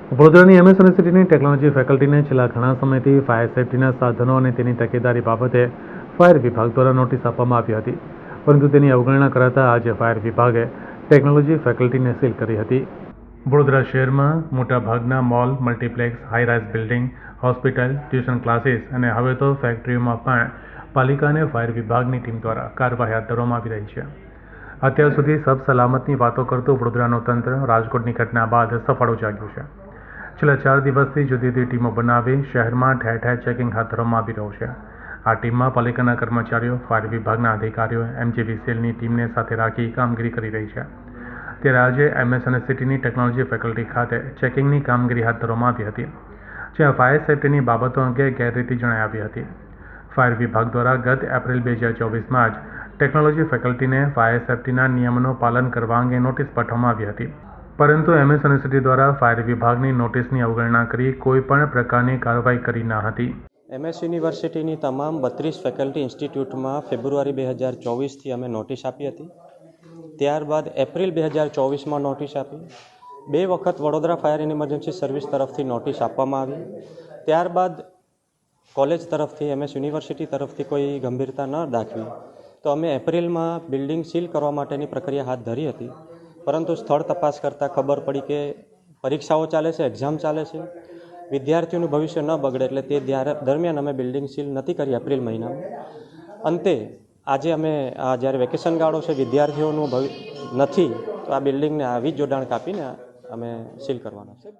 વડોદરાની એમએસ યુનિવર્સિટીની ટેકનોલોજી ફેકલ્ટીને છેલ્લા ઘણા સમયથી ફાયર સેફ્ટીના સાધનો અને તેની તકેદારી બાબતે ફાયર વિભાગ દ્વારા નોટિસ આપવામાં આવી હતી, પરંતુ તેની અવગણના કરાતા આજે ફાયર વિભાગે ટેકનોલોજી ફેકલ્ટીને સીલ કરી હતી. વડોદરા શહેરમાં મોટાભાગના mall, multiplex, high-rise building, hospital, tuition classes અને હવે તો ફેક્ટરીઓમાં પણ પાલિકા અને ફાયર વિભાગની ટીમ દ્વારા કાર્યવાહી હાથ ધરવામાં આવી રહી છે. અત્યાર સુધી સબ સલામતની વાતો કરતું વડોદરાનું તંત્ર રાજકોટની ઘટના બાદ સફાળું જાગ્યું છે. છેલ્લા 4 દિવસથી જુદી જુદી ટીમો બનાવી શહેરમાં ઠેર ઠેર ચેકિંગ હાથ ધરવામાં આવી રહ્યું છે. આ ટીમમાં પાલિકાના કર્મચારીઓ, ફાયર વિભાગના અધિકારીઓ, એમજીબી સેલની ટીમને સાથે રાખી કામગીરી કરી રહી છે. ત્યારે આજે એમએસ યુનિવર્સિટીની ટેકનોલોજી ફેકલ્ટી ખાતે ચેકિંગની કામગીરી હાથ ધરવામાં આવી હતી, જ્યાં ફાયર સેફ્ટીની બાબતો અંગે ગેરરીતિ જણાઈ આવી હતી. ફાયર વિભાગ દ્વારા ગત એપ્રિલ 2024માં જ ટેકનોલોજી ફેકલ્ટીને ફાયર સેફ્ટીના નિયમોનું પાલન કરવા અંગે નોટિસ પાઠવવામાં આવી હતી, પરંતુ એમએસ યુનિવર્સિટી દ્વારા ફાયર વિભાગની નોટિસની અવગણના કરી કોઈ પણ પ્રકારની કાર્યવાહી કરી ન હતી. એમએસ યુનિવર્સિટીની તમામ 32 ફેકલ્ટી ઇન્સ્ટિટ્યૂટમાં ફેબ્રુઆરી 2024થી અમે નોટિસ આપી હતી. ત્યારબાદ એપ્રિલ 2024માં નોટિસ આપી. 2 વખત Vadodara fire and emergency service તરફથી નોટિસ આપવામાં આવી. ત્યારબાદ કોલેજ તરફથી, એમએસ યુનિવર્સિટી તરફથી કોઈ ગંભીરતા ન દાખવી તો અમે એપ્રિલમાં બિલ્ડિંગ સીલ કરવા માટેની પ્રક્રિયા હાથ ધરી હતી, પરંતુ સ્થળ તપાસ કરતાં ખબર પડી કે પરીક્ષાઓ ચાલે છે, એક્ઝામ ચાલે છે, વિદ્યાર્થીઓનું ભવિષ્ય ન બગડે, એટલે તે દરમિયાન અમે બિલ્ડિંગ સીલ નથી કરી એપ્રિલ મહિનામાં. અંતે આજે અમે જ્યારે વેકેશન ગાળો છે, વિદ્યાર્થીઓનું નથી, તો આ બિલ્ડિંગને આવી જોડાણ કાપીને અમે સીલ કરવાના છે.